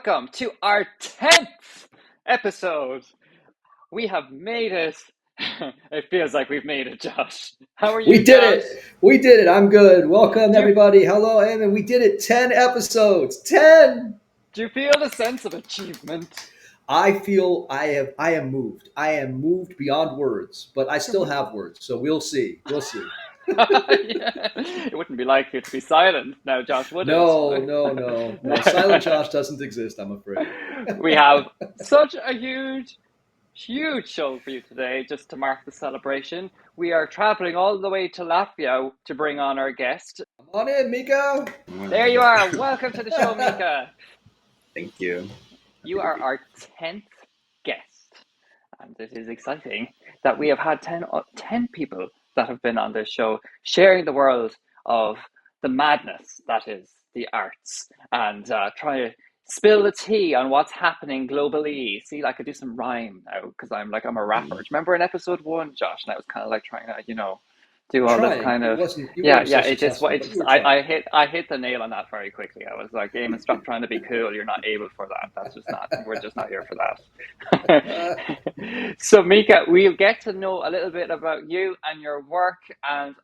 welcome to our 10th episode. We have made it. It feels like we've made it, Josh. How are We you, did Josh? it. We did it. I'm good. Welcome, Do you, everybody. Hello, Eamonn. We did it. 10 episodes. 10. do you feel the sense of achievement? I feel I am moved. I am moved beyond words, but I still have words. So we'll see. We'll see. Yeah. It wouldn't be like you to be silent now, Josh, would it? No, no, no, no. Silent Josh doesn't exist, I'm afraid. We have such a huge show for you today, just to mark the celebration. We are traveling all the way to Latvia to bring on our guest. Come on in, Mika. There you are. Welcome to the show, Mika. Thank you. You Happy to are be our 10th guest. And it is exciting that we have had 10 people that have been on this show sharing the world of the madness that is the arts and try to spill the tea on what's happening globally. See, I could do some rhyme now because I'm a rapper. here. Do you remember in episode 1, Josh? And I was kind of like trying to, do all this Trying. kind It of wasn't. You yeah, weren't yeah. so It just successful, it but you just were trying. I hit the nail on that very quickly. I was like, Eamon, stop trying to be cool. You're not able for that. That's just not. We're just not here for that. So Mika, we'll get to know a little bit about you and your work and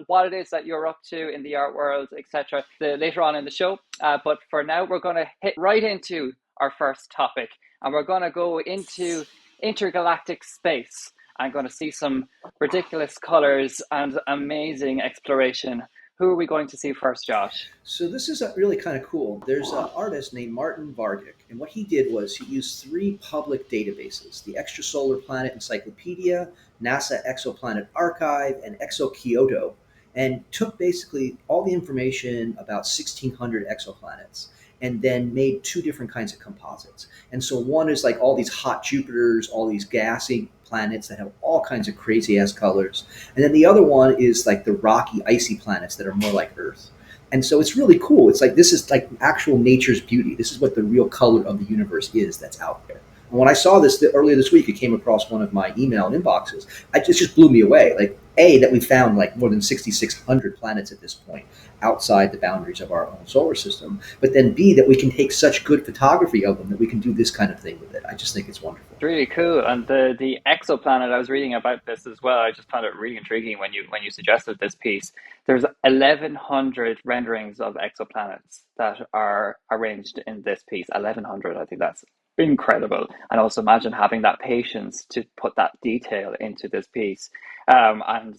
what it is that you're up to in the art world, etc. Later on in the show. But for now, we're going to hit right into our first topic, and we're going to go into intergalactic space. I'm going to see some ridiculous colors and amazing exploration. Who are we going to see first, Josh? So this is really kind of cool. There's an artist named Martin Vargic, and what he did was he used three public databases: the Extrasolar Planet Encyclopedia, NASA Exoplanet Archive, and ExoKyoto, and took basically all the information about 1,600 exoplanets, and then made two different kinds of composites. And so one is like all these hot Jupiters, all these gassy planets that have all kinds of crazy ass colors, and then the other one is like the rocky, icy planets that are more like Earth. And so it's really cool. It's like this is like actual nature's beauty. This is what the real color of the universe is that's out there. And when I saw this earlier this week, it came across one of my email inboxes. It just blew me away. Like, A, that we found like more than 6,600 planets at this point outside the boundaries of our own solar system. But then B, that we can take such good photography of them that we can do this kind of thing with it. I just think it's wonderful. It's really cool. And the exoplanet, I was reading about this as well. I just found it really intriguing when you suggested this piece. There's 1,100 renderings of exoplanets that are arranged in this piece. 1,100. I think that's incredible. And also imagine having that patience to put that detail into this piece. And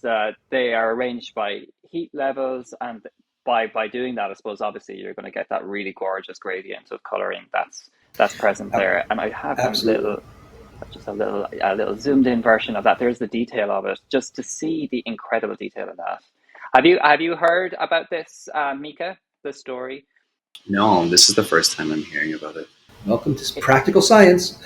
they are arranged by heat levels, and by doing that, I suppose obviously you're going to get that really gorgeous gradient of coloring that's present there. And I have Absolutely. a little zoomed in version of that. There's the detail of it, just to see the incredible detail of that. Have you heard about this, Mika? The story? No, this is the first time I'm hearing about it. Welcome to It, practical science.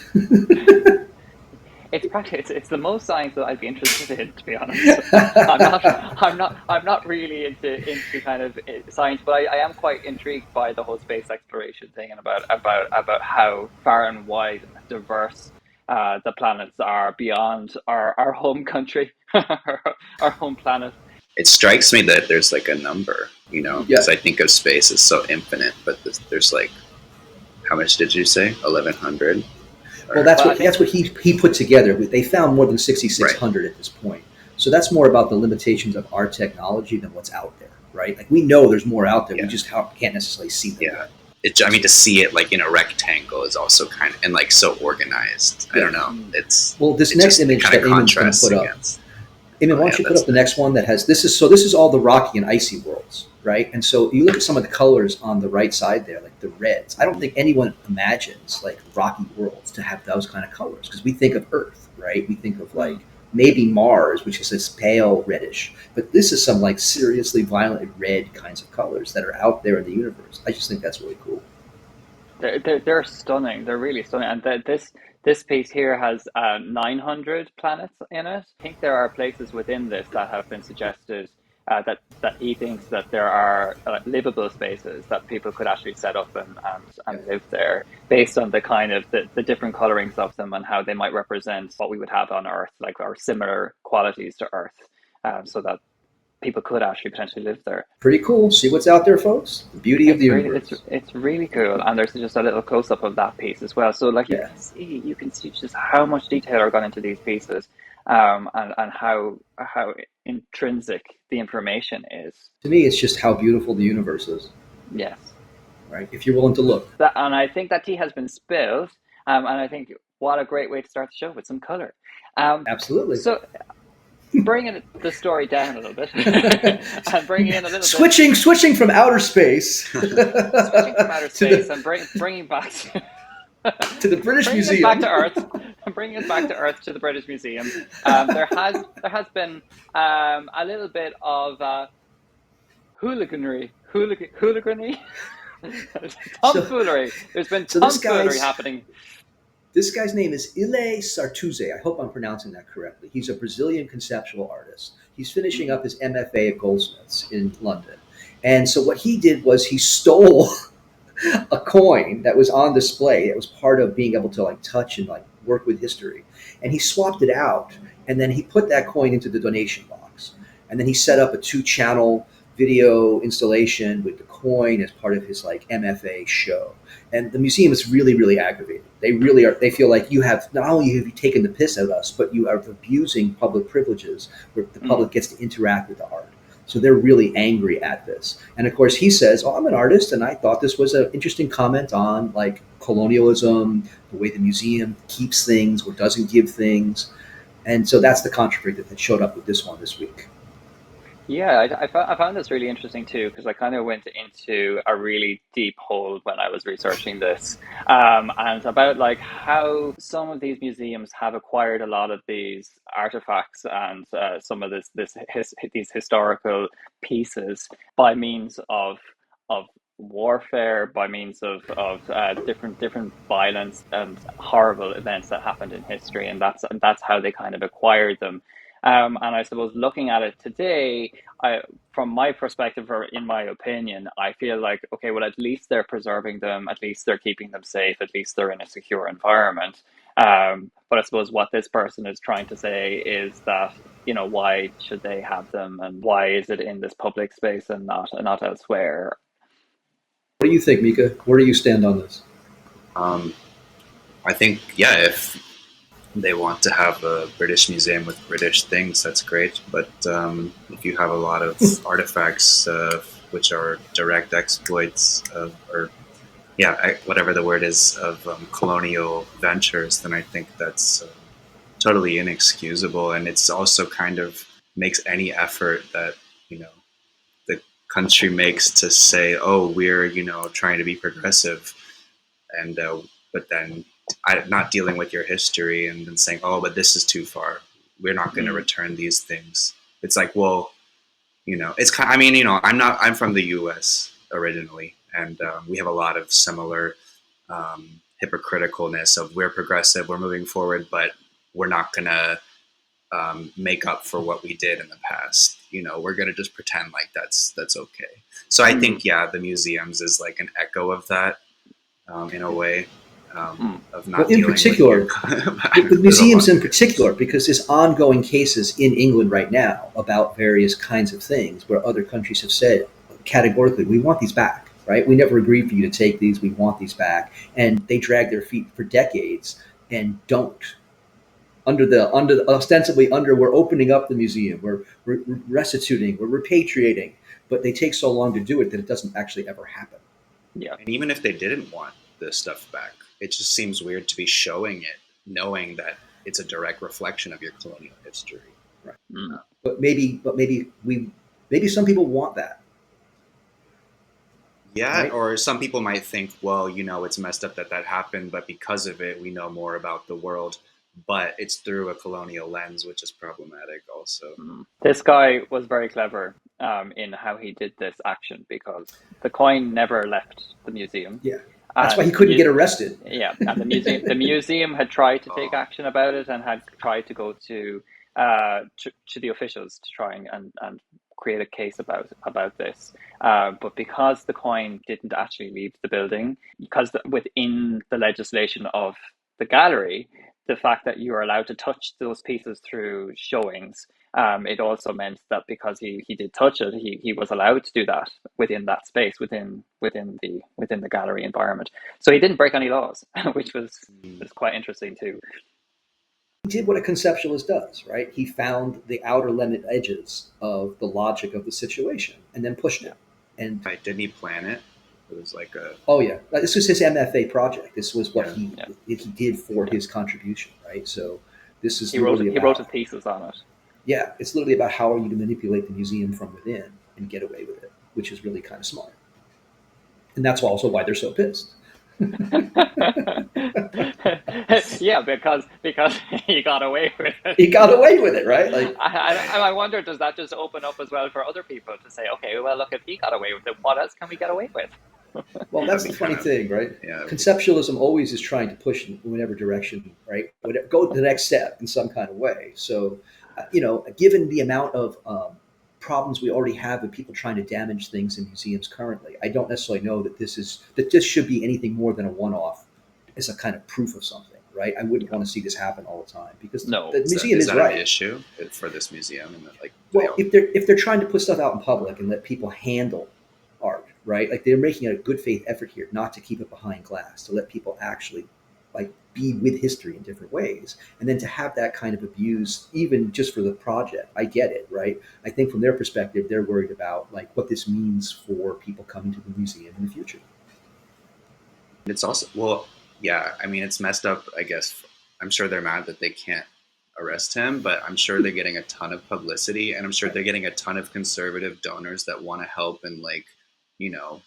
it's practically it's the most science that I'd be interested in, to be honest. I'm not really into kind of science, but I am quite intrigued by the whole space exploration thing and about how far and wide and diverse the planets are beyond our home country, our home planet. It strikes me that there's like a number, Yeah. because I think of space as so infinite, but there's like, how much did you say? 1,100? Well, Or, Well, I think that's what he put together. They found more than 6,600 at this point. So that's more about the limitations of our technology than what's out there, right? Like we know there's more out there. We yeah, just can't necessarily see them yeah. yet. I mean, to see it like in a rectangle is also kind of, and like so organized. I Yeah. don't know. Well, this It next just, it image kind that of Eamon's going to contrasts put up. against. Eamon, Oh why yeah, don't you put that's up the nice. next one that has this is so this is all the rocky and icy worlds, right? And so you look at some of the colors on the right side there, like the reds. I don't think anyone imagines like rocky worlds to have those kind of colors because we think of Earth, right? We think of like maybe Mars, which is this pale reddish, but this is some like seriously violent red kinds of colors that are out there in the universe. I just think that's really cool. they're stunning. They're really stunning. And this piece here has 900 planets in it. I think there are places within this that have been suggested that he thinks that there are livable spaces that people could actually set up Yeah. and live there based on the kind of the different colorings of them and how they might represent what we would have on Earth, like our similar qualities to Earth, so that people could actually potentially live there. Pretty cool. See what's out there, folks. The beauty of the universe. It's really cool, and there's just a little close up of that piece as well. So like Yeah. you can see just how much detail are gone into these pieces, and how intrinsic the information is. To me, it's just how beautiful the universe is, Yes, right? If you're willing to look. and I think that tea has been spilled, and I think what a great way to start the show with some color. Absolutely. So bringing the story down a little bit and bringing in a little bit switching from outer space switching from outer space to and bringing back to the British bringing Museum. us back to Earth, bringing us back to Earth to the British Museum. There has been a little bit of hooliganry, So, tomfoolery. There's been so tomfoolery happening. this guy's name is Ile Sartuze. I hope I'm pronouncing that correctly. He's a Brazilian conceptual artist. He's finishing up his MFA at Goldsmiths in London. And so what he did was he stole a coin that was on display. It was part of being able to like touch and like work with history. And he swapped it out, and then he put that coin into the donation box. And then he set up a 2-channel video installation with the coin as part of his like MFA show. And the museum is really, really aggravated. They really are. They feel like you have not only have you taken the piss out of us, but you are abusing public privileges where the public gets to interact with the art. So they're really angry at this. And of course, he says, "Oh, I'm an artist, and I thought this was an interesting comment on like colonialism, the way the museum keeps things or doesn't give things." And so that's the controversy that showed up with this one this week. Yeah, I found this really interesting too, because I kind of went into a really deep hole when I was researching this, and about like how some of these museums have acquired a lot of these artifacts and some of these historical pieces by means of warfare, by means of different violence and horrible events that happened in history, and that's how they kind of acquired them. And I suppose looking at it today, from my perspective, or in my opinion, I feel like, okay, well, at least they're preserving them, at least they're keeping them safe, at least they're in a secure environment. But I suppose what this person is trying to say is that, why should they have them, and why is it in this public space and not elsewhere? What do you think, Mika? Where do you stand on this? I think, yeah, if they want to have a British museum with British things, that's great. But if you have a lot of artifacts which are direct exploits of, or yeah, whatever the word is, of colonial ventures, then I think that's totally inexcusable. And it's also kind of makes any effort that, the country makes to say, oh, we're, trying to be progressive, and but then not dealing with your history and then saying, oh, but this is too far. We're not going to return these things. It's like, well, it's kind. I mean, I'm from the U.S. originally, and we have a lot of similar hypocriticalness of we're progressive, we're moving forward, but we're not going to make up for what we did in the past. We're going to just pretend like that's okay. So I think, yeah, the museums is like an echo of that, in a way, of not Well, in dealing particular, with the museums in particular, because there's ongoing cases in England right now about various kinds of things where other countries have said categorically, we want these back, right? We never agreed for you to take these. We want these back. And they drag their feet for decades and don't. Ostensibly under, we're opening up the museum, we're restituting, we're repatriating, but they take so long to do it that it doesn't actually ever happen. Yeah. And even if they didn't want the stuff back, it just seems weird to be showing it, knowing that it's a direct reflection of your colonial history. Right. But maybe some people want that. Yeah, Right? or some people might think, well, it's messed up that happened, but because of it, we know more about the world. But it's through a colonial lens, which is problematic also. This guy was very clever in how he did this action, because the coin never left the museum. Yeah. That's why he couldn't get arrested. Yeah, and the museum had tried to take action about it and had tried to go to the officials to try and create a case about this. But because the coin didn't actually leave the building, because within the legislation of the gallery, the fact that you are allowed to touch those pieces through showings it also meant that because he did touch it, he was allowed to do that within that space, within the gallery environment. So he didn't break any laws, which was quite interesting too. He did what a conceptualist does, right? He found the outer limit edges of the logic of the situation and then pushed it. And Right, didn't he plan it? It was like a oh yeah, this was his MFA project. This was what Yeah. he did for his contribution, right? So this is He wrote literally he wrote a about thesis on it. yeah, it's literally about how are you to manipulate the museum from within and get away with it, which is really kind of smart. And that's also why they're so pissed. Yeah, because he got away with it. He got away with it, right? Like, I wonder, does that just open up as well for other people to say, okay, well, look, if he got away with it, what else can we get away with? well, that's That'd the be funny kind of- thing, right? yeah. Conceptualism always is trying to push in whatever direction, right? Go to the next step in some kind of way. So, given the amount of problems we already have with people trying to damage things in museums currently, I don't necessarily know that this should be anything more than a one-off as a kind of proof of something, right? I wouldn't want to see this happen all the time because No. the museum is is that right. an issue for this museum? And like, Well, if they're trying to put stuff out in public and let people handle art, right? Like they're making a good faith effort here not to keep it behind glass, to let people actually like be with history in different ways, and then to have that kind of abuse, even just for the project. I get it, right? I think from their perspective, they're worried about like what this means for people coming to the museum in the future. it's also, well, yeah, I mean, it's messed up, I guess. I'm sure they're mad that they can't arrest him, but I'm sure they're getting a ton of publicity, and I'm sure they're getting a ton of conservative donors that want to help and like,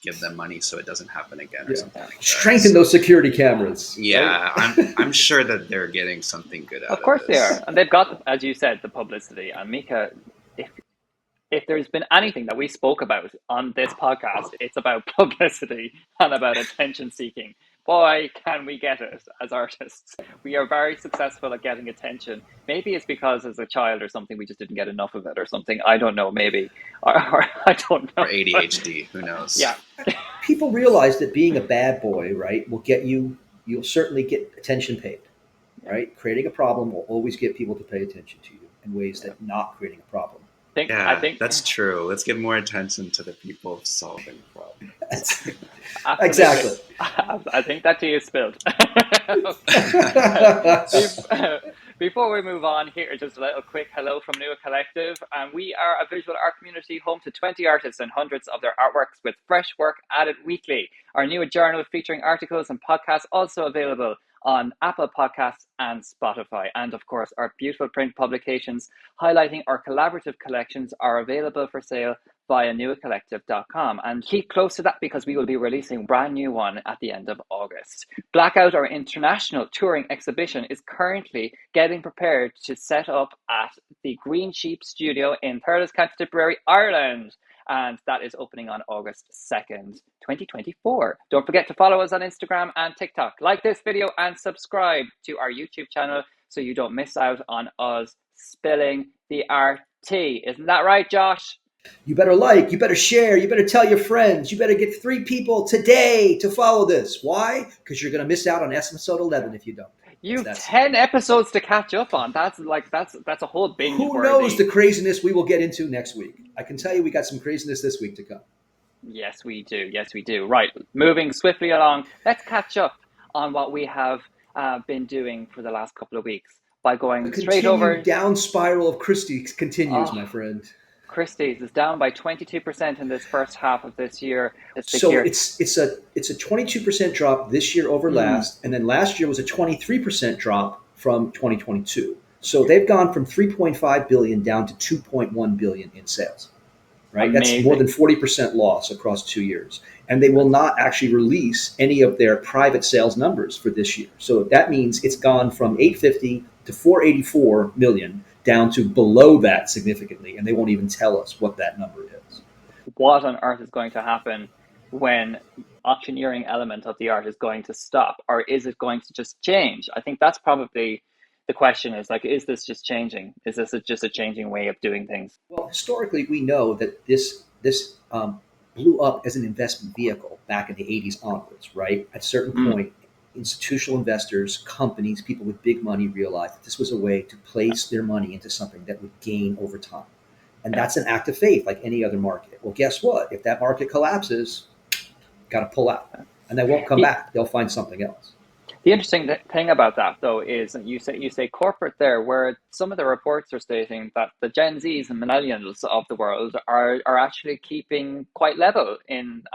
give them money so it doesn't happen again or Yeah. something like that. Strengthen those security cameras. Yeah, right? I'm sure that they're getting something good out Of course of they this. are, and they've got, as you said, the publicity. And Mika, if there's been anything that we spoke about on this podcast, it's about publicity and about attention seeking. Boy, can we get it as artists. We are very successful at getting attention. Maybe it's because as a child or something, we just didn't get enough of it or something. I don't know, maybe. Or I don't know. Or ADHD, who knows? Yeah. People realize that being a bad boy, right, will get you'll certainly get attention paid, right? Creating a problem will always get people to pay attention to you in ways that not creating a problem. Yeah, I think that's true. Let's give more attention to the people solving problems. Exactly. I think that tea is spilled. Before we move on, here just a little quick hello from Nua Collective. We are a visual art community home to 20 artists and hundreds of their artworks with fresh work added weekly. Our new journal featuring articles and podcasts also available on Apple Podcasts and Spotify. And of course, our beautiful print publications highlighting our collaborative collections are available for sale via nuacollective.com. And keep close to that because we will be releasing a brand new one at the end of August. Blackout, our international touring exhibition, is currently getting prepared to set up at the Green Sheep Studio in Thurles, County Tipperary, Ireland. And that is opening on August 2nd, 2024. Don't forget to follow us on Instagram and TikTok. Like this video and subscribe to our YouTube channel so you don't miss out on us spilling the RT. Isn't that right, Josh? You better like, you better share, you better tell your friends, you better get 3 people today to follow this. Why? Because you're going to miss out on episode 11 if you don't. You've 10 episodes to catch up on. That's a whole binge. Who knows the craziness we will get into next week? I can tell you we got some craziness this week to come. Yes, we do. Yes, we do. Right. Moving swiftly along, let's catch up on what we have been doing for the last couple of weeks by going straight over. Down spiral of Christies continues, my friend. Christies is down by 22% in this first half of this year. It's a 22% drop this year over last, and then last year was a 23% drop from 2022. So they've gone from 3.5 billion down to 2.1 billion in sales. Right, Amazing. That's more than 40% loss across 2 years, and they will not actually release any of their private sales numbers for this year. So that means it's gone from 850 to 484 million. Down to below that significantly, and they won't even tell us what that number is. What on earth is going to happen when auctioneering element of the art is going to stop, or is it going to just change? I think that's probably the question is like, is this just changing? Is this just a changing way of doing things? Well, historically, we know that this blew up as an investment vehicle back in the 80s onwards, right? At a certain point, institutional investors, companies, people with big money realized that this was a way to place their money into something that would gain over time. And Yeah. that's an act of faith like any other market. Well, guess what? If that market collapses, got to pull out. And they won't come The, back. They'll find something else. the interesting thing about that, though, is that you say corporate there, where some of the reports are stating that the Gen Zs and millennials of the world are actually keeping quite level and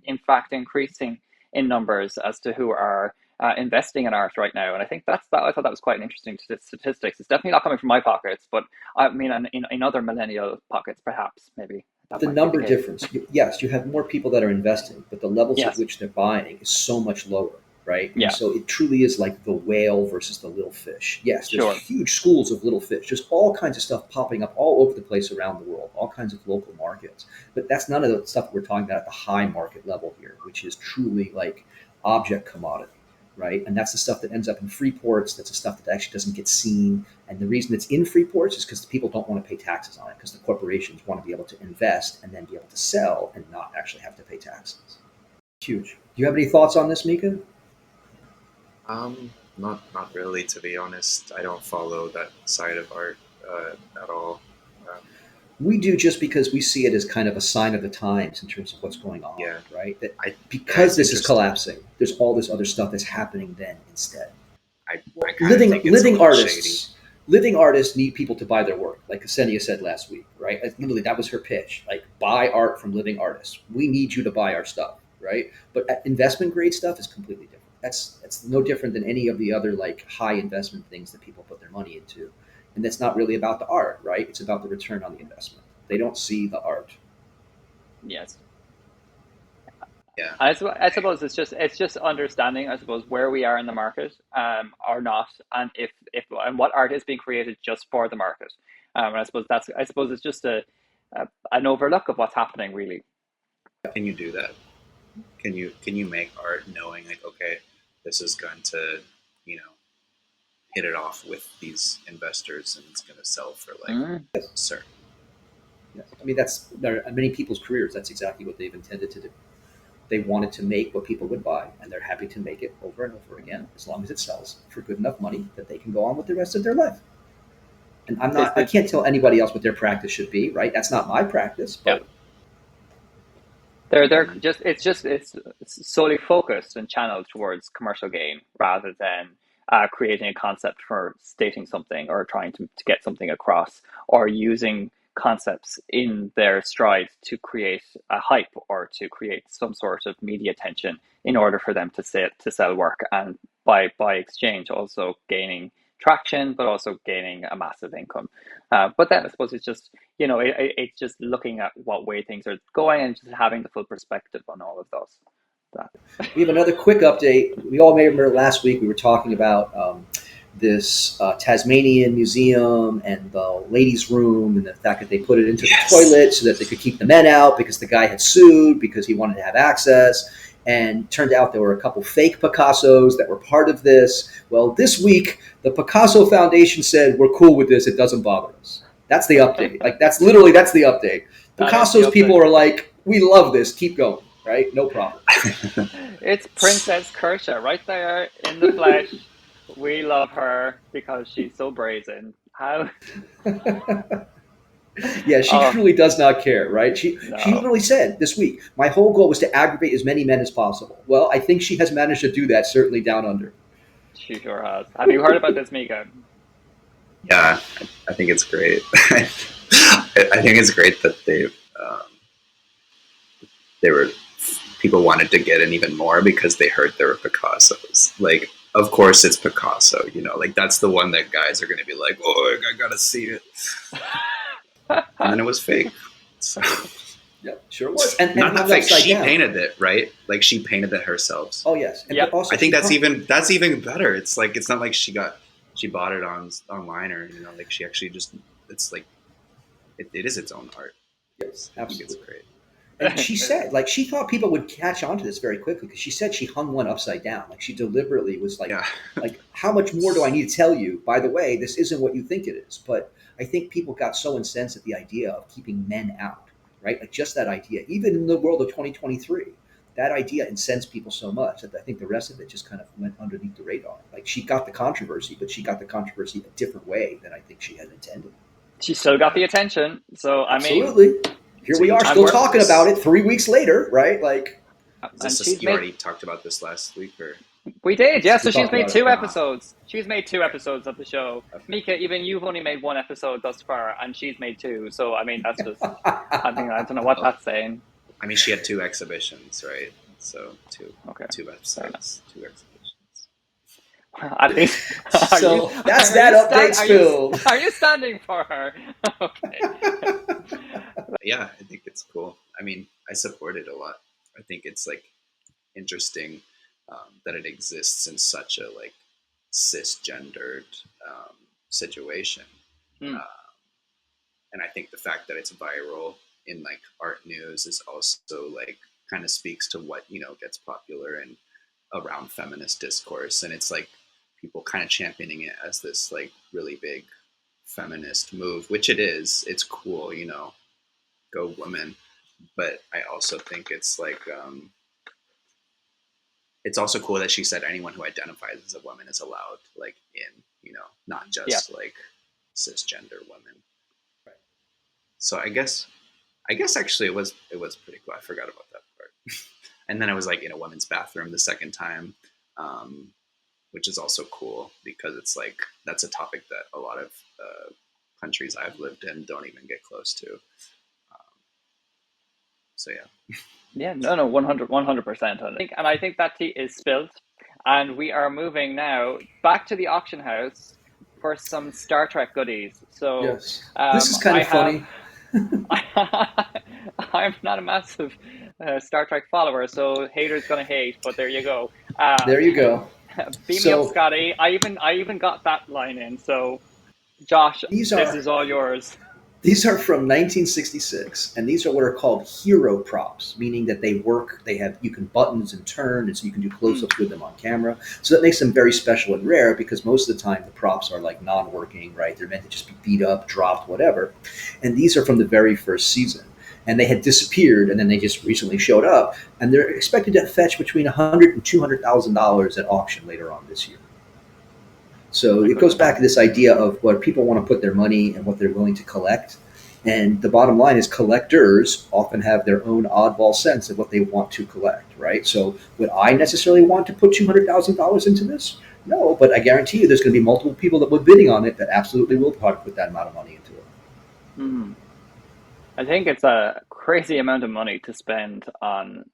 in fact increasing in numbers as to who are investing in art right now. And I think I thought that was quite an interesting statistics. It's definitely not coming from my pockets, but I mean, in other millennial pockets, perhaps maybe that The might be the number case. difference, yes, you have more people that are investing, but the levels at Yes. which they're buying is so much lower, right? And Yeah. so it truly is like the whale versus the little fish. Yes, there's Sure. huge schools of little fish. There's all kinds of stuff popping up all over the place around the world, all kinds of local markets. But that's none of the stuff we're talking about at the high market level here, which is truly like object commodity, right? And that's the stuff that ends up in free ports. That's the stuff that actually doesn't get seen. And the reason it's in free ports is because the people don't want to pay taxes on it, because the corporations want to be able to invest and then be able to sell and not actually have to pay taxes. Huge. Do you have any thoughts on this, Mika? Not really, to be honest. I don't follow that side of art at all. Um, We do, just because we see it as kind of a sign of the times in terms of what's going on, yeah, right? That I because it's this is interesting. collapsing, there's all this other stuff that's happening then instead. I kind of think it's a Living little shady. artists need people to buy their work, like Ksenia said last week, right? Like, literally, that was her pitch. Like, buy art from living artists. We need you to buy our stuff, right? But investment grade stuff is completely different. That's no different than any of the other like high investment things that people put their money into, and that's not really about the art, right? It's about the return on the investment. They don't see the art. Yes. Yeah, I suppose it's just understanding, I suppose, where we are in the market, or not, and if and what art is being created just for the market. And I suppose it's just an overlook of what's happening, really. can you do that? Can you make art knowing like, okay, this is going to, you know, hit it off with these investors and it's going to sell for like Mm, certain. Yes. I mean, that's there are many people's careers. That's exactly what they've intended to do. They wanted to make what people would buy, and they're happy to make it over and over again, as long as it sells for good enough money that they can go on with the rest of their life. And is I the can't tell anybody else what their practice should be, right? That's not my practice, Yeah. but They're Mm, it's solely focused and channeled towards commercial gain rather than creating a concept for stating something or trying to get something across or using concepts in their stride to create a hype or to create some sort of media attention in order for them to sell work, and by exchange also gaining traction but also gaining a massive income. But then I suppose it's just looking at what way things are going and just having the full perspective on all of those. That. we have another quick update. We all may remember last week we were talking about this Tasmanian museum and the ladies' room, and the fact that they put it into yes. the toilet so that they could keep the men out because the guy had sued because he wanted to have access. And turned out there were a couple fake Picassos that were part of this. Well, this week, the Picasso Foundation said, we're cool with this. It doesn't bother us. That's the update. Like, that's the update. That is the Picasso's people update. are like, we love this. Keep going, right? No problem. It's Princess Kersha right there in the flesh. We love her because she's so brazen. How? Yeah, she Oh, truly does not care, right? She no, literally said this week, my whole goal was to aggravate as many men as possible. Well, I think she has managed to do that, certainly down under. she sure has. Have you heard about this, Mika? Yeah, I think it's great. I think it's great that um, they were people wanted to get in even more because they heard there were Picassos. Like, of course it's Picasso, you know, like that's the one that guys are going to be like, oh, I gotta see it, and then it was fake. So, Yeah, sure was. And not hung fake. upside She down. painted it, right? Like she painted it herself. Oh, yes. And, Yeah, but also, I think she that's even better. It's like it's not like she bought it online or you know like she actually just it's like it is its own art. yes, I think it's absolutely. great. And she said, like, she thought people would catch on to this very quickly because she said she hung one upside down. Like, she deliberately was Yeah, like, how much more do I need to tell you? By the way, this isn't what you think it is. But I think people got so incensed at the idea of keeping men out, right? Like, just that idea, even in the world of 2023, that idea incensed people so much that I think the rest of it just kind of went underneath the radar. Like she got the controversy, but she got the controversy a different way than I think she had intended. She still got the attention. So I mean, Absolutely. Here So we you are and still we're talking about it 3 weeks later, right? Like, is and this she's you made. already talked about this last week, or We did, yeah. we So she's talked made about it. two ah, episodes. She's made two okay, episodes of the show. okay. Mika, even you've only made one episode thus far, and she's made two. So I mean, that's just. I think I don't know what Well, that's saying. I mean, she had two exhibitions, right? So Okay, two fair enough. episodes, two exhibitions. At least, are you So that's are that you update stand spilled. are you standing for her? Okay. Yeah, I think it's cool. I mean, I support it a lot. I think it's like interesting that it exists in such a like cisgendered situation, Hmm. uh, and I think the fact that it's viral in like art news is also like kind of speaks to what gets popular and around feminist discourse, and it's like people kind of championing it as this like really big feminist move, which it is. It's cool, go women. But I also think it's like it's also cool that she said anyone who identifies as a woman is allowed, like in not Yeah. just like cisgender women. So I guess actually it was pretty cool. I forgot about that part. And then I was like in a women's bathroom the second time, um, which is also cool because it's like that's a topic that a lot of countries I've lived in don't even get close to. Um, so yeah. Yeah, no, 100%. I think that tea is spilled, and we are moving now back to the auction house for some Star Trek goodies. So, Yes. This is kind I of have, funny. I'm not a massive Star Trek follower, so haters gonna hate. But there you go. Uh, There you go. beam me up, So Scotty. I even got that line in. So, Josh, these this are is all yours. these are from 1966, and these are what are called hero props, meaning that they work. They have you can buttons and turn, and so you can do Hmm. close-ups with them on camera. So that makes them very special and rare because most of the time the props are like non-working, right? They're meant to just be beat up, dropped, whatever. And these are from the very first season, and they had disappeared, and then they just recently showed up, and they're expected to fetch between $100 and $200,000 at auction later on this year. So My it goes goodness. back to this idea of what people want to put their money and what they're willing to collect. And the bottom line is collectors often have their own oddball sense of what they want to collect, right? So would I necessarily want to put $200,000 into this? No, but I guarantee you there's going to be multiple people that would bidding on it that absolutely will probably put that amount of money into it. Hmm. I think it's a crazy amount of money to spend on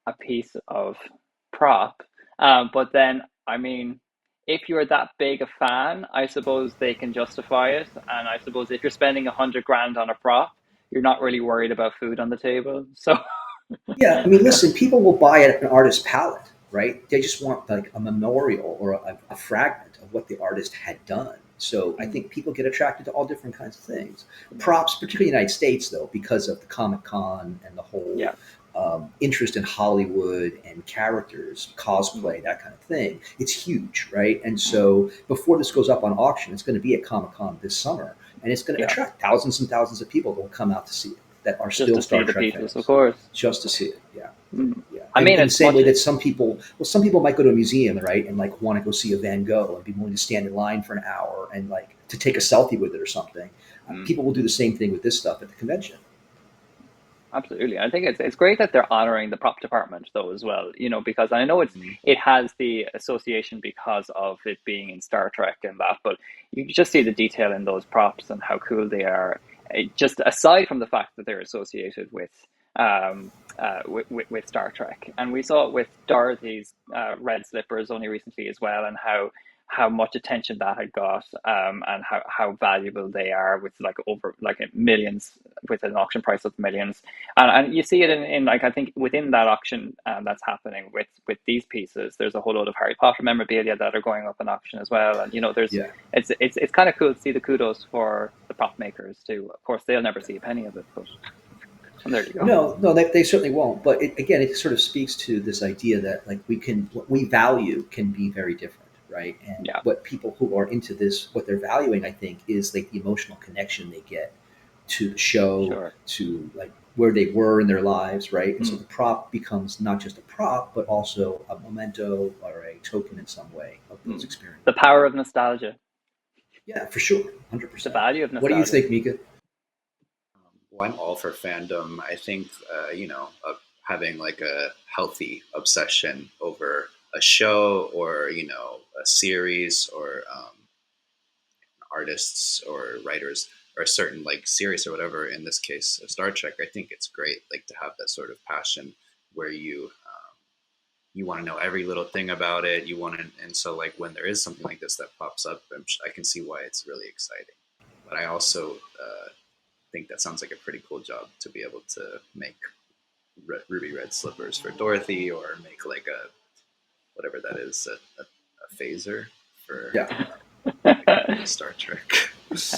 a piece of prop. But then, I mean, if you're that big a fan, I suppose they can justify it. And I suppose if you're spending 100 grand on a prop, you're not really worried about food on the table. So, Yeah, I mean, listen, people will buy an artist's palette, right? They just want like a memorial or a fragment of what the artist had done. So I think people get attracted to all different kinds of things. Props, particularly in the United States, though, because of the Comic Con and the whole yeah. interest in Hollywood and characters, Mm, cosplay, that kind of thing, it's huge, right? And mm, so before this goes up on auction, it's going to be at Comic Con this summer, and it's going to yeah. attract thousands and thousands of people that will come out to see it that are Just still to see Star the Trek pieces, of fans course. just to see it. Yeah, Mm. yeah. I And mean, in the it's same way much. that some people might go to a museum, right, and like want to go see a Van Gogh and be willing to stand in line for an hour and like to take a selfie with it or something. Mm. People will do the same thing with this stuff at the convention. Absolutely. I think it's great that they're honoring the prop department though as well, because I know Mhm. it has the association because of it being in Star Trek and that, but you just see the detail in those props and how cool they are. Just aside from the fact that they're associated with Star Trek, and we saw it with Dorothy's red slippers only recently as well, and how much attention that had got, and how valuable they are with like over like millions with an auction price of millions. And you see it in like I think within that auction that's happening with these pieces, there's a whole load of Harry Potter memorabilia that are going up in auction as well. And there's Yeah. it's kind of cool to see the kudos for the prop makers too. Of course, they'll never see a penny of it, but and there you go. No, no, they certainly won't. But again, it sort of speaks to this idea that like what we value can be very different, right? And Yeah. what people who are into this, what they're valuing, I think, is like the emotional connection they get to the show, Sure. to like where they were in their lives, right? And so the prop becomes not just a prop, but also a memento or a token in some way of those experiences. The power of nostalgia, Yeah, for sure, the 100%. value of What do you nostalgia. think, Mika? Well, I'm all for fandom. I think, having like a healthy obsession over a show or, a series or artists or writers or a certain like series or whatever, in this case, Star Trek, I think it's great like to have that sort of passion where you want to know every little thing about it. You want to, and so like when there is something like this that pops up, I can see why it's really exciting. But I also think that sounds like a pretty cool job to be able to make ruby red slippers for Dorothy, or make like a whatever that is, a phaser for Yeah. Star Trek. Looks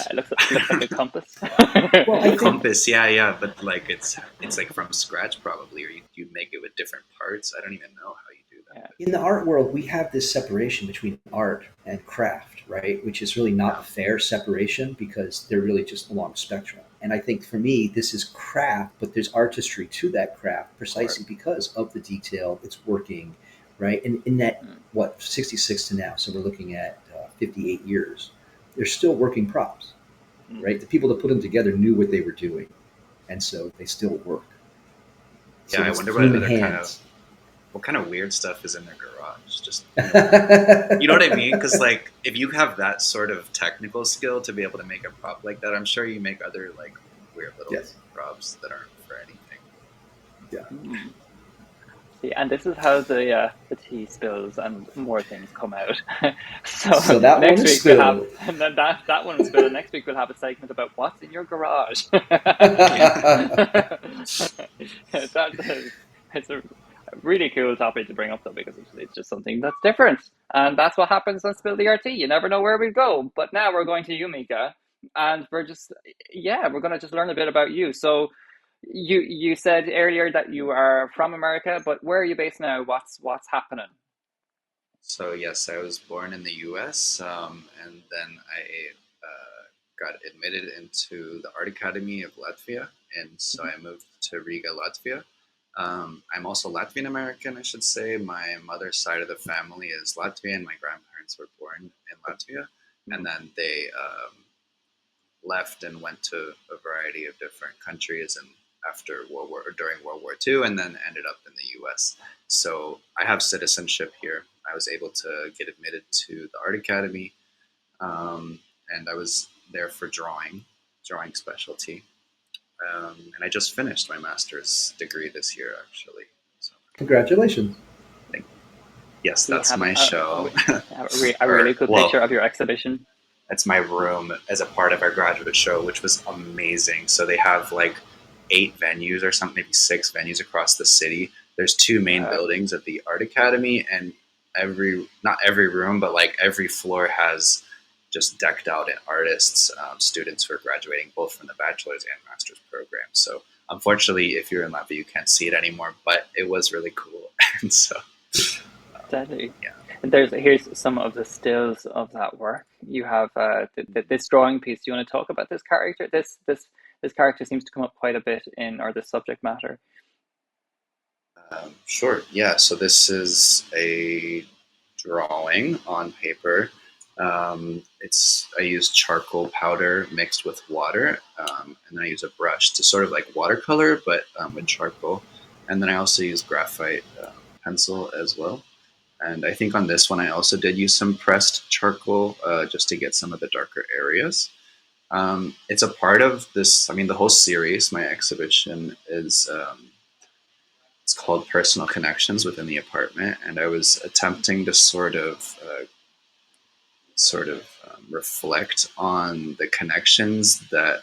like a compass. Well, I think Compass, yeah, but like it's like from scratch probably, or you make it with different parts. I don't even know how you do that. Yeah. in the art world, we have this separation between art and craft, right? Which is really not Yeah, a fair separation because they're really just along a spectrum. And I think for me, this is craft, but there's artistry to that craft Of course. precisely because of the detail it's working, right? And in that, Mm. what, 66 to now, so we're looking at 58 years, they're still working props, Mm. right? The people that put them together knew what they were doing, and so they still work. So yeah. I these wonder human hands. what kind of weird stuff is in their garage. Just Yeah, you know what I mean? Because like if you have that sort of technical skill to be able to make a prop like that, I'm sure you make other like weird little yes. props that aren't for anything. Yeah. Mm. See, and this is how the tea spills and more things come out. So So that one next is week we'll have, spilled. and then that one will spill. And next week we'll have a segment about what's in your garage. It's a really cool topic to bring up though, because it's just something that's different, and that's what happens on Spill the RT. You never know where we go. But now we're going to you, Mika, and we're going to just learn a bit about you. So you said earlier that you are from America, but where are you based now? What's happening? So yes, I was born in the U.S. And then I got admitted into the Art Academy of Latvia, and so I moved to Riga, Latvia. I'm also Latvian American, I should say. My mother's side of the family is Latvian. My grandparents were born in Latvia, and then they left and went to a variety of different countries, and after during World War II, and then ended up in the U.S. So I have citizenship here. I was able to get admitted to the Art Academy, and I was there for drawing specialty. And I just finished my master's degree this year, actually. So, Congratulations. thank you. Yes, Do you that's have my show. a Or really good picture well, of your exhibition? that's my room as a part of our graduate show, which was amazing. So they have like 8 venues or something, maybe 6 venues across the city. There's 2 main Wow. buildings at the Art Academy, and not every room, but like every floor has just decked out artists, students who are graduating both from the bachelor's and master's program. So unfortunately, if you're in Latvia, you can't see it anymore, but it was really cool. And so, Deadly. yeah. And here's some of the stills of that work. You have this drawing piece. Do you want to talk about this character? This character seems to come up quite a bit in, or this subject matter. Sure. Yeah. So this is a drawing on paper. I use charcoal powder mixed with water, and then I use a brush to sort of like watercolor, but with charcoal. And then I also use graphite pencil as well. And I think on this one I also did use some pressed charcoal just to get some of the darker areas. It's a part of this. I mean, the whole series, my exhibition is. It's called Personal Connections Within the Apartment, and I was attempting to reflect on the connections that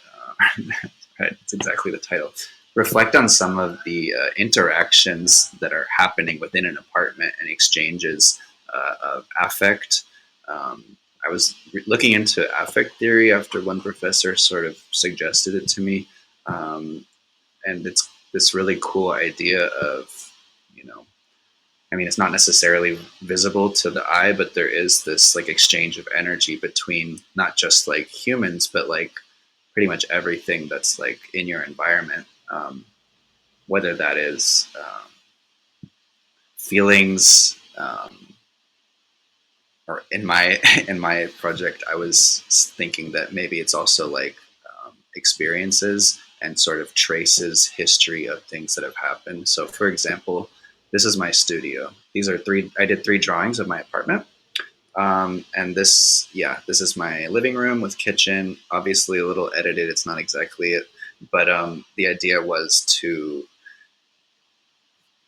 right, it's exactly the title. Reflect on some of the interactions that are happening within an apartment and exchanges of affect. I was looking into affect theory after one professor sort of suggested it to me, and it's this really cool idea of, you know, I mean, it's not necessarily visible to the eye, but there is this like exchange of energy between not just like humans, but like pretty much everything that's like in your environment, whether that is feelings, or in my in my project, I was thinking that maybe it's also like experiences and sort of traces history of things that have happened. So, for example, this is my studio. These are three. I did three drawings of my apartment. And this, yeah, this is my living room with kitchen. Obviously, a little edited. It's not exactly it, but the idea was to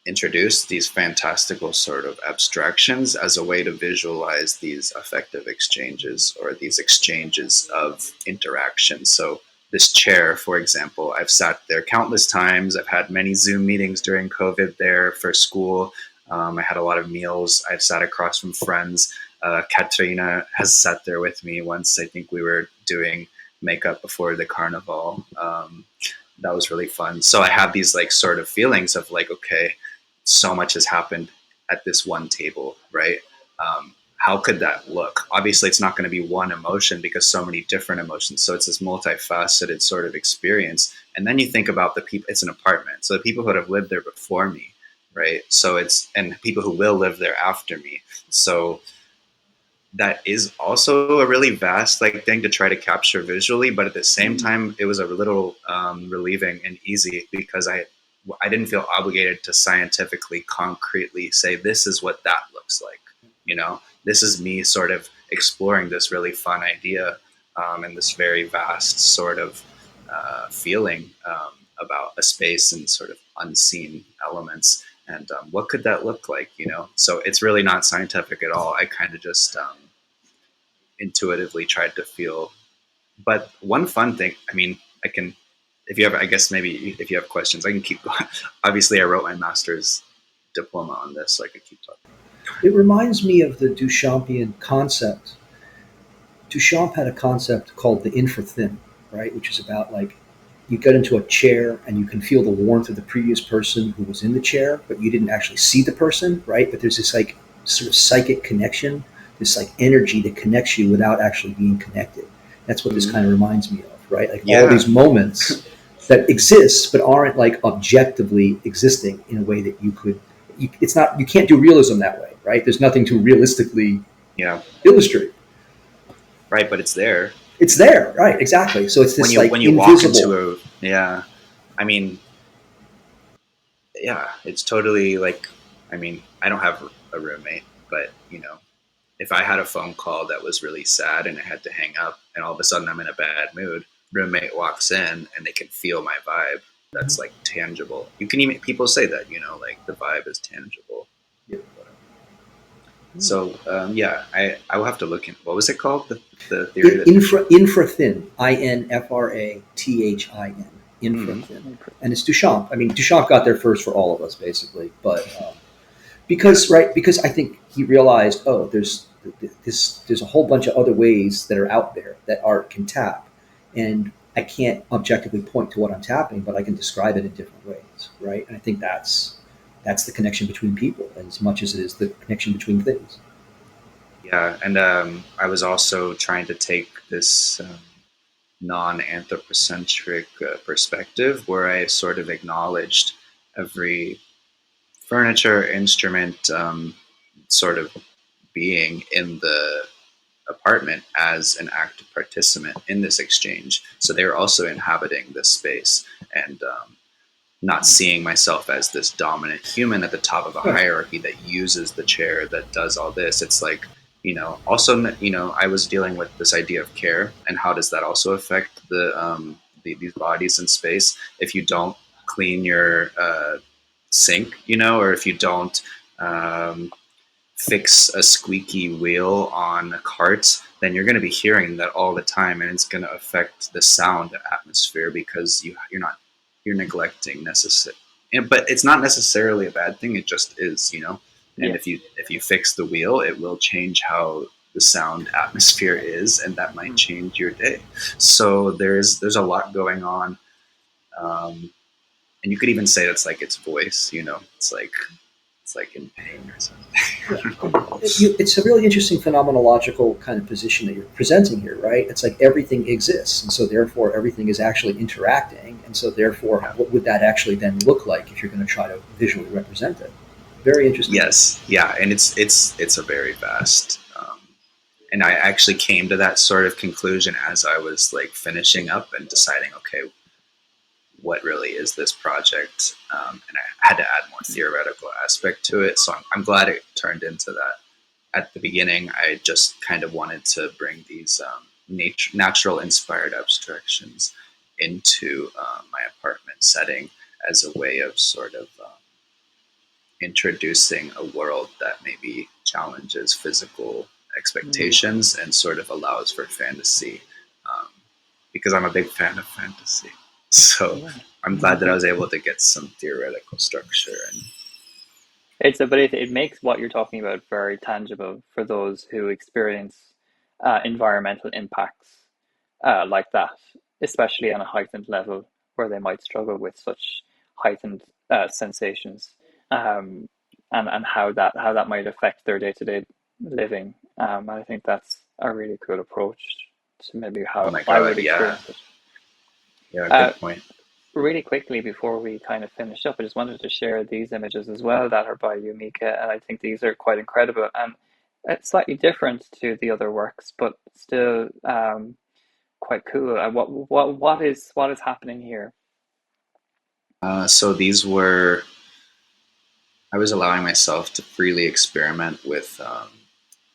introduce these fantastical sort of abstractions as a way to visualize these affective exchanges or these exchanges of interaction. So this chair, for example, I've sat there countless times. I've had many Zoom meetings during COVID there for school. I had a lot of meals. I've sat across from friends. Katrina has sat there with me once. I think we were doing makeup before the carnival. That was really fun. So I have these like sort of feelings of like, okay, so much has happened at this one table, right? How could that look? Obviously, it's not going to be one emotion because so many different emotions. So it's this multifaceted sort of experience. And then you think about the people, it's an apartment. So the people who have lived there before me, right? So it's, and people who will live there after me. So that is also a really vast like thing to try to capture visually, but at the same time, it was a little relieving and easy because I didn't feel obligated to scientifically, concretely say this is what that looks like. You know, this is me sort of exploring this really fun idea and this very vast sort of feeling about a space and sort of unseen elements. And what could that look like? You know, so it's really not scientific at all. I kind of just intuitively tried to feel. But one fun thing, I mean, I can, if you have, I guess maybe if you have questions, I can keep going. Obviously, I wrote my master's diploma on this, so I could keep talking. It reminds me of the Duchampian concept. Duchamp had a concept called the infrathin, right, which is about like you get into a chair and you can feel the warmth of the previous person who was in the chair, but you didn't actually see the person, right? But there's this like sort of psychic connection, this like energy that connects you without actually being connected. That's what this kind of reminds me of, right? Like all Yeah, these moments that exist but aren't like objectively existing in a way that you could. It's not. You can't do realism that way, right? There's nothing to realistically yeah, illustrate. right. But it's there It's there, right? Exactly. So it's this when like you walk invisible. into a, yeah. I mean, yeah, it's totally like, I mean, I don't have a roommate, but you know, if I had a phone call that was really sad and I had to hang up and all of a sudden I'm in a bad mood, roommate walks in and they can feel my vibe. That's like tangible. You can even, people say that, you know, like the vibe is tangible. Yeah. So yeah, I will have to look in. What was it called? The theory that Infrathin, infrathin, hmm, infrathin, and it's Duchamp. I mean, Duchamp got there first for all of us, basically, but because right, because I think he realized, oh, there's a whole bunch of other ways that are out there that art can tap, and I can't objectively point to what I'm tapping, but I can describe it in different ways, right? And I think that's the connection between people, as much as it is the connection between things. yeah, and I was also trying to take this non-anthropocentric perspective where I sort of acknowledged every furniture, instrument, sort of being in the apartment as an active participant in this exchange. So they're also inhabiting this space and not seeing myself as this dominant human at the top of a Right. hierarchy that uses the chair, that does all this. It's like, you know, also, you know, I was dealing with this idea of care and how does that also affect these bodies in space. If you don't clean your sink, you know, or if you don't um, fix a squeaky wheel on a cart, then you're going to be hearing that all the time, and it's going to affect the sound atmosphere because you're neglecting necessary. But it's not necessarily a bad thing. It just is, you know. And Yeah. if you fix the wheel, it will change how the sound atmosphere is, and that might change your day. So there's a lot going on, and you could even say that's like its voice. You know, it's like in pain or something. It's a really interesting phenomenological kind of position that you're presenting here, right? It's like everything exists, and so therefore everything is actually interacting, and so therefore, Yeah. what would that actually then look like if you're going to try to visually represent it? Very interesting. Yes, yeah, and it's a very vast. And I actually came to that sort of conclusion as I was like finishing up and deciding, okay, what really is this project? And I had to add more theoretical aspect to it. So I'm glad it turned into that. At the beginning, I just kind of wanted to bring these natural inspired abstractions into my apartment setting as a way of sort of introducing a world that maybe challenges physical Mm. expectations and sort of allows for fantasy. Um, because I'm a big fan of fantasy. So Yeah. I'm glad that I was able to get some theoretical structure. And But it makes what you're talking about very tangible for those who experience environmental impacts like that, especially on a heightened level where they might struggle with such heightened sensations, um, and how that might affect their day to day living. And I think that's a really cool approach to maybe oh how my I god, would yeah, experience it. yeah, Uh, good point. Really quickly before we kind of finish up, I just wanted to share these images as well that are by you, Mika, and I think these are quite incredible and it's slightly different to the other works, but still quite cool. What is happening here? So these were I was allowing myself to freely experiment with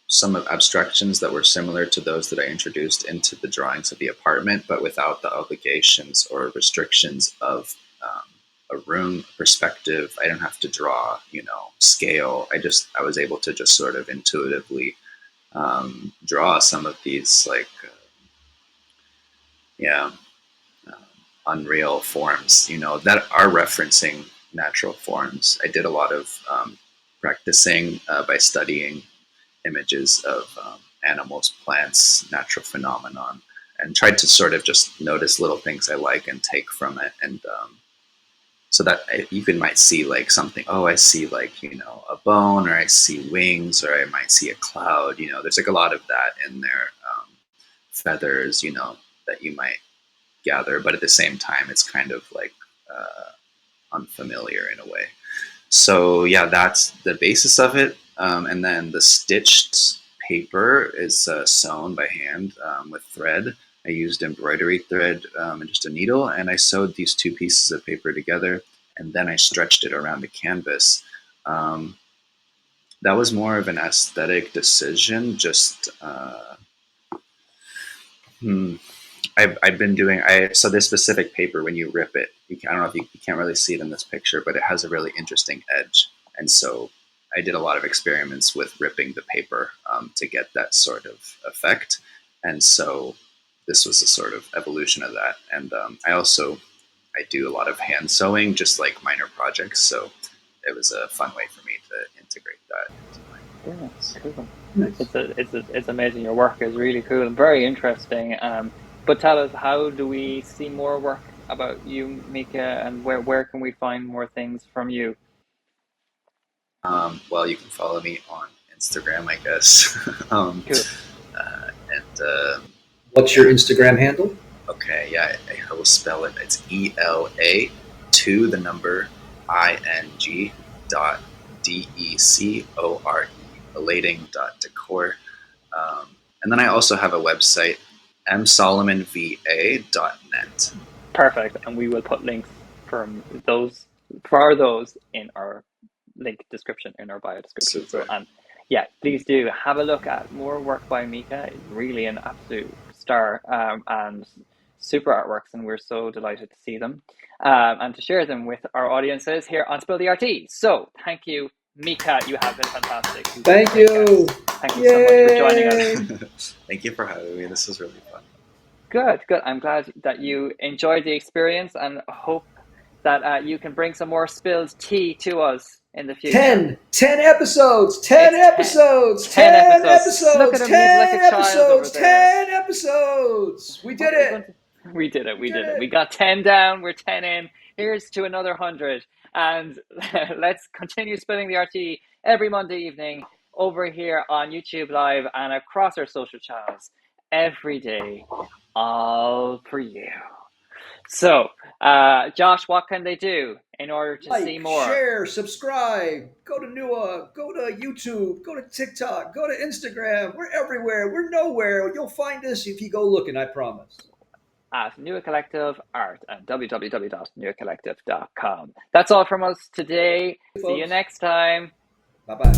some of abstractions that were similar to those that I introduced into the drawings of the apartment, but without the obligations or restrictions of a room perspective. I don't have to draw, scale. I was able to just sort of intuitively draw some of these yeah, uh, unreal forms, that are referencing natural forms. I did a lot of practicing by studying images of animals, plants, natural phenomenon, and tried to sort of just notice little things I like and take from it. And so that you might see like something, oh, I see like, a bone, or I see wings, or I might see a cloud. There's like a lot of that in there. Feathers, that you might gather, but at the same time, it's kind of like unfamiliar in a way. So yeah, that's the basis of it. And then the stitched paper is sewn by hand with thread. I used embroidery thread and just a needle, and I sewed these two pieces of paper together, and then I stretched it around the canvas. Um, that was more of an aesthetic decision. Just hmm, I've been doing. So this specific paper, when you rip it, I don't know if you can't really see it in this picture, but it has a really interesting edge, and so I did a lot of experiments with ripping the paper to get that sort of effect, and so this was a sort of evolution of that. And I do a lot of hand sewing, just like minor projects, so it was a fun way for me to integrate that into my Yeah, performance. cool. Nice. It's amazing. Your work is really cool and very interesting. But tell us, how do we see more work about you, Mika, and where can we find more things from you? Well, you can follow me on Instagram, I guess. Cool. And What's your yeah, Instagram handle? okay, yeah, I will spell it. It's ELA to the number ING dot DECORE, elating dot decor. And then I also have a website, msolomonva.net. Perfect. And we will put links from those for those in our link description in our bio description. So, Super. and yeah, please do have a look at more work by Mika. Really an absolute star, and super artworks, and we're so delighted to see them and to share them with our audiences here on Spill the RT. So, thank you, Mika. You have been fantastic. You've been a Thank great you. guest. Thank you so much for joining us. Yay. Thank you for having me. This was really fun. Good, good. I'm glad that you enjoyed the experience and hope that you can bring some more spilled tea to us in the future. 10 episodes, 10 It's 10, episodes, 10 10 episodes. Look at episodes, him, he's like 10 a child over episodes, there. 10 episodes. We What did are we it. going to? We did it, We we did did it. We it. got 10 down, we're 10 in. Here's to another 100. And let's continue spilling the RT every Monday evening over here on YouTube Live and across our social channels every day, all for you. So, Josh, what can they do in order to see Like, more? share, subscribe, go to Nua, go to YouTube, go to TikTok, go to Instagram. We're everywhere. We're nowhere. You'll find us if you go looking, I promise. At Nua Collective Art and www.nuacollective.com. That's all from us today. See you Folks, next time. bye bye.